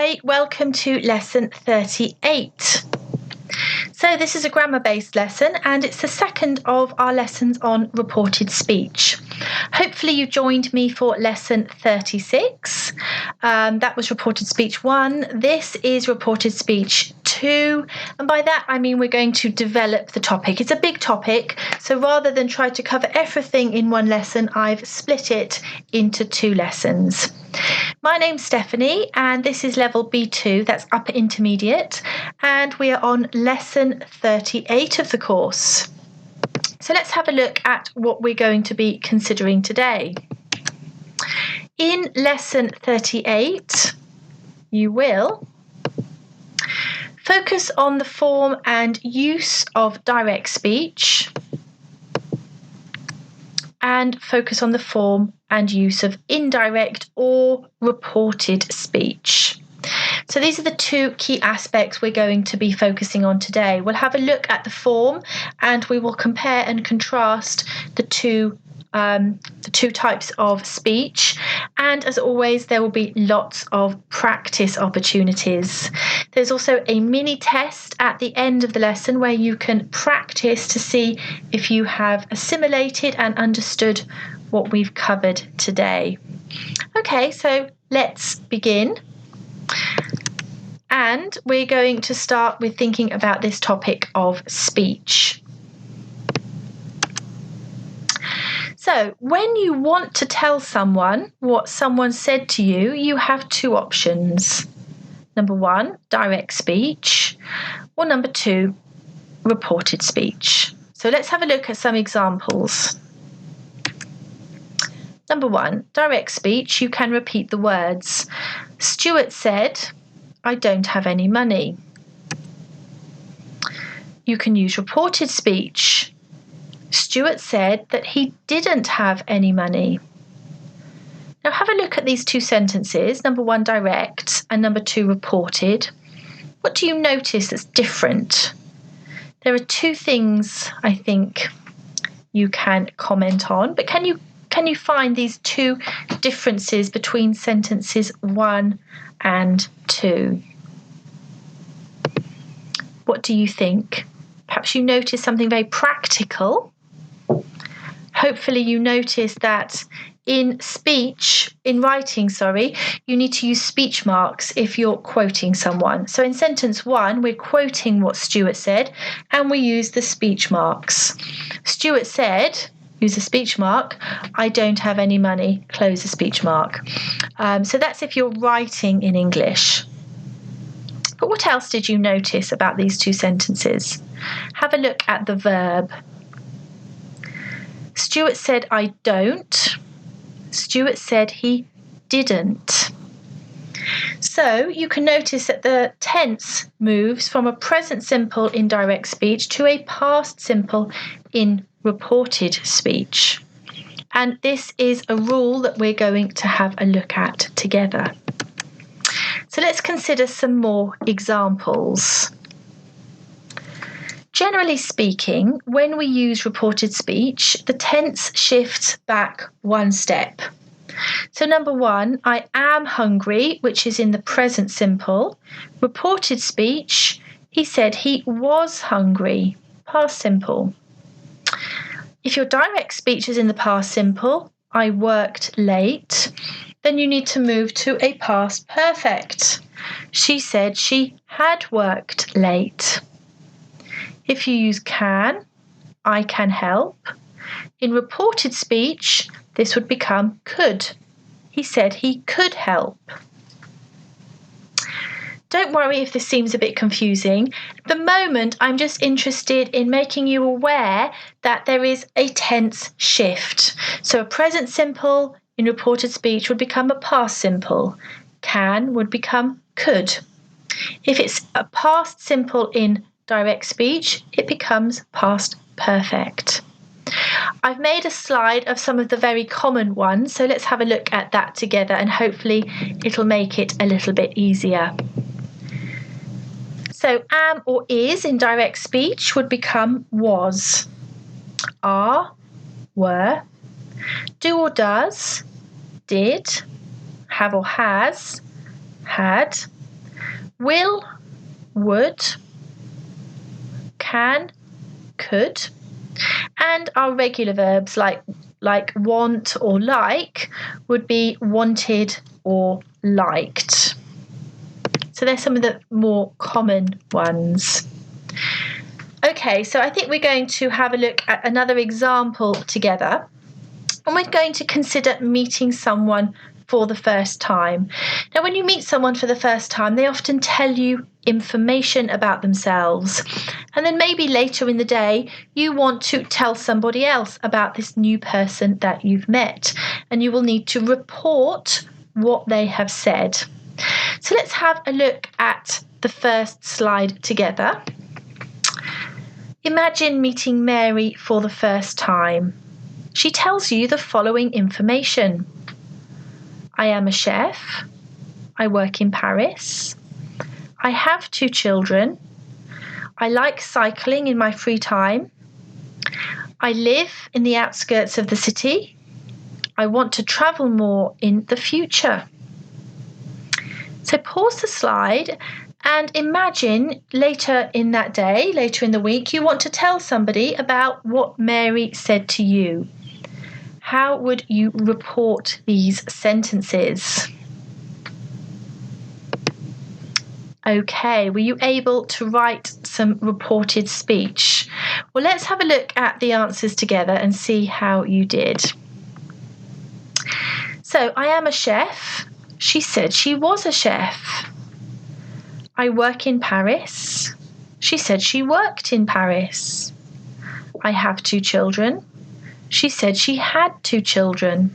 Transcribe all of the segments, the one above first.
Hi, welcome to lesson 38. So this is a grammar-based lesson and it's the second of our lessons on reported speech. Hopefully you joined me for lesson 36. That was reported speech 1. This is reported speech 2. And by that I mean we're going to develop the topic. It's a big topic, so rather than try to cover everything in one lesson, I've split it into 2 lessons. My name's Stephanie and this is level B2, that's upper intermediate, and we are on lesson 38 of the course. So let's have a look at what we're going to be considering today. In lesson 38, you will focus on the form and use of direct speech and focus on the form and use of indirect or reported speech. So these are the 2 key aspects we're going to be focusing on today. We'll have a look at the form and we will compare and contrast the two types of speech, and as always there will be lots of practice opportunities. There's also a mini test at the end of the lesson where you can practice to see if you have assimilated and understood what we've covered today. Okay, so let's begin. And we're going to start with thinking about this topic of speech. So, when you want to tell someone what someone said to you, you have 2 options. Number 1, direct speech, or number 2, reported speech. So let's have a look at some examples. Number 1, direct speech, you can repeat the words. Stuart said, "I don't have any money." You can use reported speech. Stuart said that he didn't have any money. Now have a look at these 2 sentences, number 1 direct and number 2 reported. What do you notice that's different? There are 2 things I think you can comment on, but can you find these 2 differences between sentences 1 and 2? What do you think? Perhaps you notice something very practical. Hopefully you notice that in writing, you need to use speech marks if you're quoting someone. So in sentence 1, we're quoting what Stuart said and we use the speech marks. Stuart said, use a speech mark, "I don't have any money," close the speech mark. So that's if you're writing in English. But what else did you notice about these 2 sentences? Have a look at the verb. Stuart said, "I don't." Stuart said he didn't. So you can notice that the tense moves from a present simple in direct speech to a past simple in reported speech. And this is a rule that we're going to have a look at together. So let's consider some more examples. Generally speaking, when we use reported speech, the tense shifts back 1 step. So number 1, "I am hungry," which is in the present simple. Reported speech, "He said he was hungry," past simple. If your direct speech is in the past simple, "I worked late," then you need to move to a past perfect. She said she had worked late. If you use can, "I can help." In reported speech, this would become could. He said he could help. Don't worry if this seems a bit confusing. At the moment, I'm just interested in making you aware that there is a tense shift. So a present simple in reported speech would become a past simple. Can would become could. If it's a past simple in direct speech, it becomes past perfect. I've made a slide of some of the very common ones, so let's have a look at that together and hopefully it'll make it a little bit easier. So am or is in direct speech would become was. Are, were. Do or does, did. Have or has, had. will, would, can, could, and our regular verbs like want or like would be wanted or liked. So they're some of the more common ones. Okay, so I think we're going to have a look at another example together. And we're going to consider meeting someone for the first time. Now, when you meet someone for the first time, they often tell you information about themselves. And then maybe later in the day, you want to tell somebody else about this new person that you've met. And you will need to report what they have said. So let's have a look at the first slide together. Imagine meeting Mary for the first time. She tells you the following information. I am a chef. I work in Paris. I have 2 children. I like cycling in my free time. I live in the outskirts of the city. I want to travel more in the future. So pause the slide and imagine later in that day, later in the week, you want to tell somebody about what Mary said to you. How would you report these sentences? Okay, were you able to write some reported speech? Well, let's have a look at the answers together and see how you did. So, I am a chef. She said she was a chef. I work in Paris. She said she worked in Paris. I have 2 children. She said she had 2 children.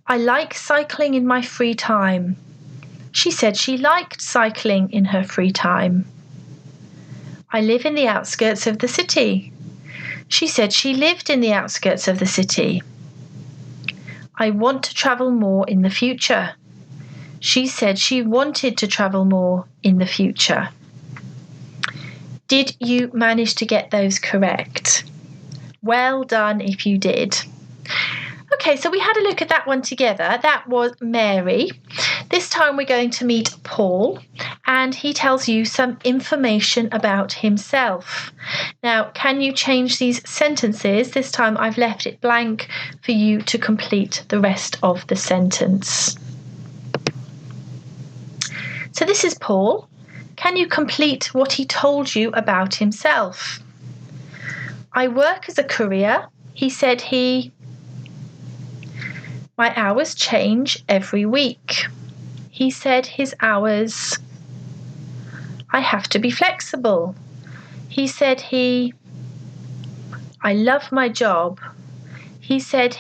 I like cycling in my free time. She said she liked cycling in her free time. I live in the outskirts of the city. She said she lived in the outskirts of the city. I want to travel more in the future. She said she wanted to travel more in the future. Did you manage to get those correct? Well done if you did. Okay, so we had a look at that one together. That was Mary. This time we're going to meet Paul, and he tells you some information about himself. Now, can you change these sentences? This time I've left it blank for you to complete the rest of the sentence. So this is Paul. Can you complete what he told you about himself? I work as a courier. He said my hours change every week. He said his hours. I have to be flexible. He said I love my job. He said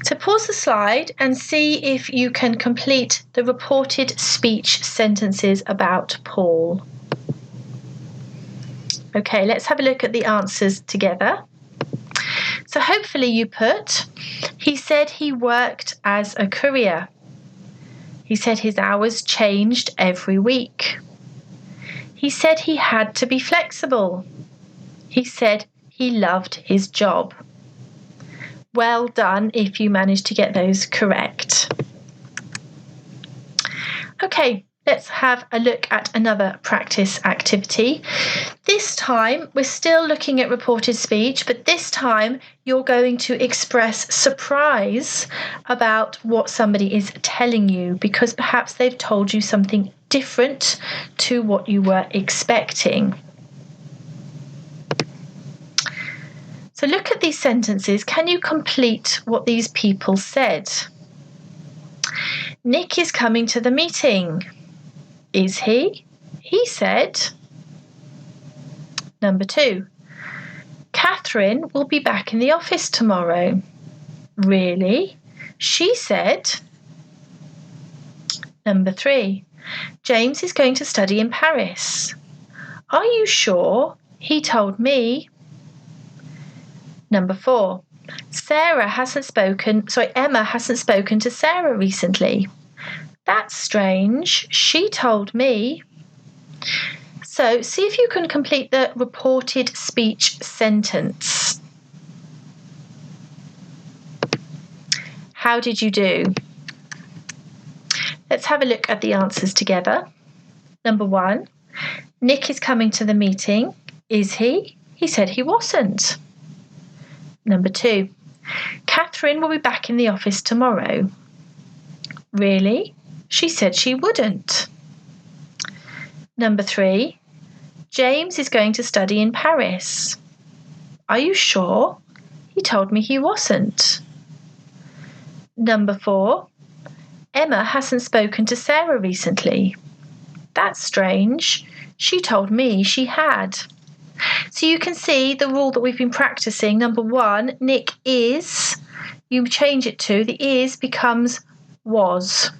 So pause the slide and see if you can complete the reported speech sentences about Paul. Okay, let's have a look at the answers together. So hopefully you put, he said he worked as a courier. He said his hours changed every week. He said he had to be flexible. He said he loved his job. Well done if you managed to get those correct. Okay, let's have a look at another practice activity. This time, we're still looking at reported speech, but this time you're going to express surprise about what somebody is telling you because perhaps they've told you something different to what you were expecting. So look at these sentences. Can you complete what these people said? Nick is coming to the meeting. Is he? He said. Number 2. Catherine will be back in the office tomorrow. Really? She said. Number 3. James is going to study in Paris. Are you sure? He told me. Number 4. Emma hasn't spoken to Sarah recently. That's strange. She told me. So see if you can complete the reported speech sentence. How did you do? let's have a look at the answers together. Number 1, Nick is coming to the meeting. Is he? He said he wasn't. Number 2, Catherine will be back in the office tomorrow. Really? She said she wouldn't. Number 3, James is going to study in Paris. Are you sure? He told me he wasn't. Number 4, Emma hasn't spoken to Sarah recently. That's strange. She told me she had. So you can see the rule that we've been practicing. Number 1, Nick is. You change it to, the is becomes was.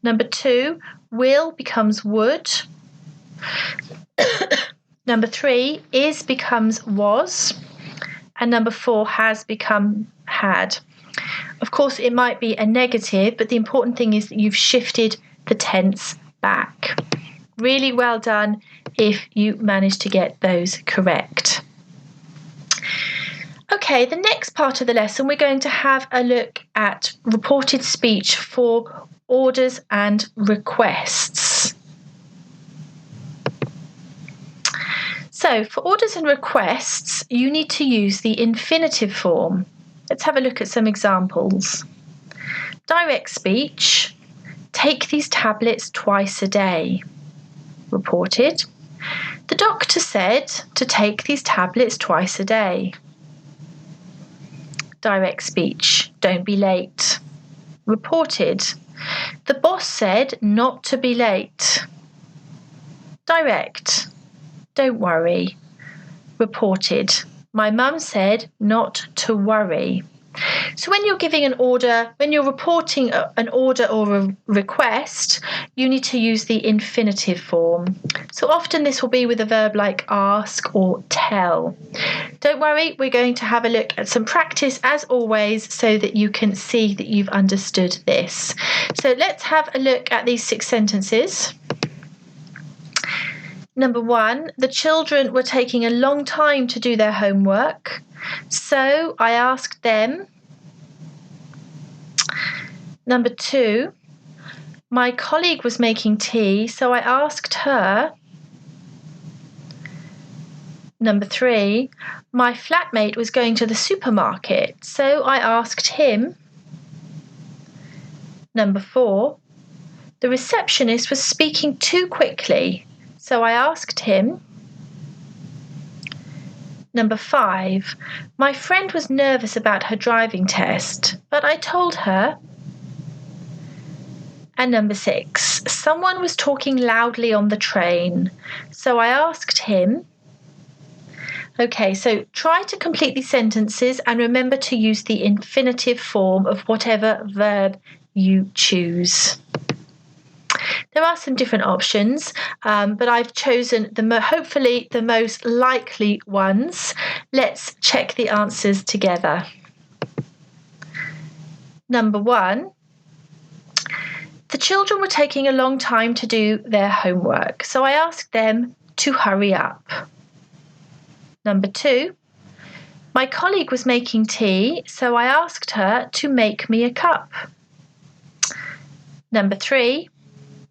Number 2, will becomes would. Number 3, is becomes was. And number 4, has become had. Of course, it might be a negative, but the important thing is that you've shifted the tense back. Really well done if you manage to get those correct. Okay, the next part of the lesson, we're going to have a look at reported speech for orders and requests. So, for orders and requests, you need to use the infinitive form. Let's have a look at some examples. Direct speech, take these tablets twice a day. Reported, the doctor said to take these tablets twice a day. Direct speech, don't be late. Reported, the boss said not to be late. Direct, don't worry. Reported, my mum said not to worry. So when you're giving an order, when you're reporting an order or a request, you need to use the infinitive form. So often this will be with a verb like ask or tell. Don't worry, we're going to have a look at some practice as always so that you can see that you've understood this. So let's have a look at these 6 sentences. Number 1, the children were taking a long time to do their homework, so I asked them. Number 2, my colleague was making tea, so I asked her. Number 3, my flatmate was going to the supermarket, so I asked him. Number 4, the receptionist was speaking too quickly, so I asked him. Number 5, my friend was nervous about her driving test, but I told her. And number 6, someone was talking loudly on the train, so I asked him. Okay, so try to complete these sentences and remember to use the infinitive form of whatever verb you choose. There are some different options, but I've chosen hopefully the most likely ones. Let's check the answers together. Number 1, the children were taking a long time to do their homework, so I asked them to hurry up. Number 2, my colleague was making tea, so I asked her to make me a cup. Number 3,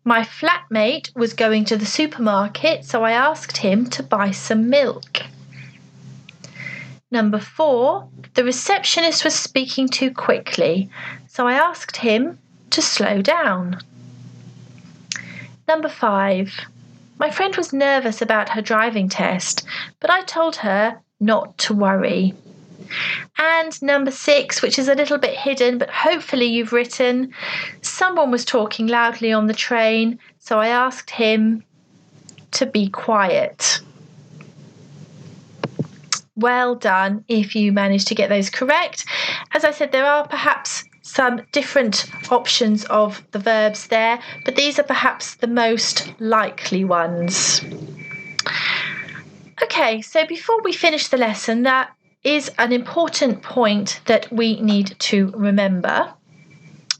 my flatmate was going to the supermarket, so I asked him to buy some milk. Number 4, the receptionist was speaking too quickly, so I asked him to slow down. Number 5, my friend was nervous about her driving test, but I told her not to worry. And number 6, which is a little bit hidden, but hopefully you've written, someone was talking loudly on the train, so I asked him to be quiet. Well done if you managed to get those correct. As I said, there are perhaps some different options of the verbs there, but these are perhaps the most likely ones. Okay, so before we finish the lesson, that is an important point that we need to remember.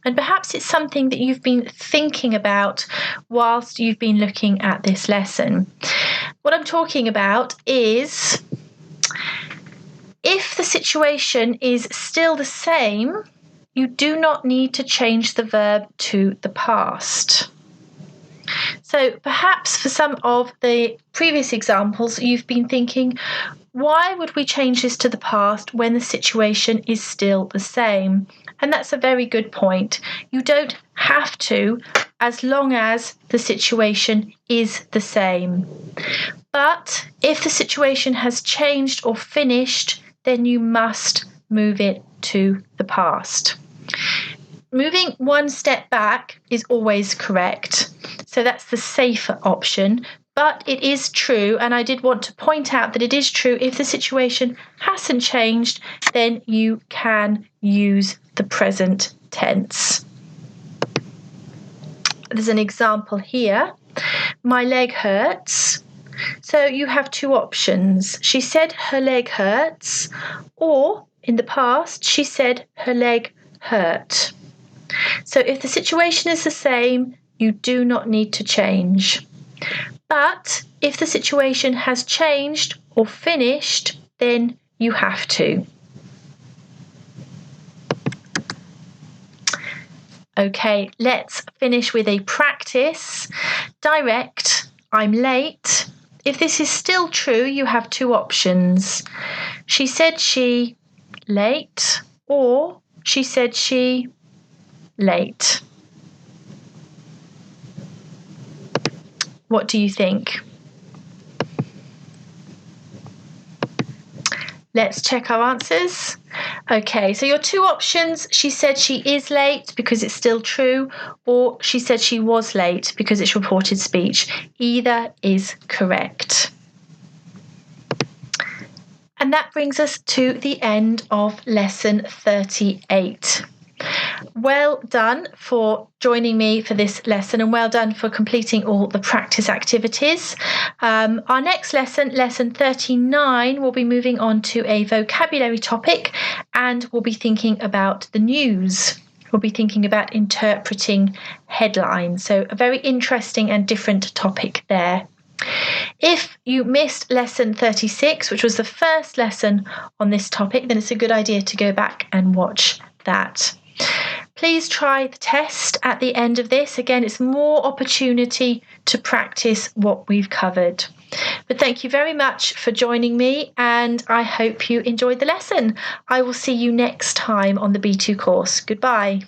And perhaps it's something that you've been thinking about whilst you've been looking at this lesson. What I'm talking about is if the situation is still the same, you do not need to change the verb to the past. So perhaps for some of the previous examples, you've been thinking, why would we change this to the past when the situation is still the same? And that's a very good point. You don't have to, as long as the situation is the same. But if the situation has changed or finished, then you must move it to the past. Moving one step back is always correct. So that's the safer option. But it is true, and I did want to point out that it is true, if the situation hasn't changed, then you can use the present tense. There's an example here. My leg hurts. So you have two options. She said her leg hurts, or in the past, she said her leg hurt. So if the situation is the same, you do not need to change. But if the situation has changed or finished, then you have to. Okay, let's finish with a practice. Direct, I'm late. If this is still true, you have two options. She said she, late, or she said she, late. What do you think? Let's check our answers. Okay, so your two options, she said she is late because it's still true, or she said she was late because it's reported speech. Either is correct. And that brings us to the end of lesson 38. Well done for joining me for this lesson, and well done for completing all the practice activities. Our next lesson, lesson 39, we'll be moving on to a vocabulary topic, and we'll be thinking about the news. We'll be thinking about interpreting headlines. So a very interesting and different topic there. If you missed lesson 36, which was the first lesson on this topic, then it's a good idea to go back and watch that. Please try the test at the end of this. Again, it's more opportunity to practice what we've covered. But thank you very much for joining me, and I hope you enjoyed the lesson. I will see you next time on the B2 course. Goodbye.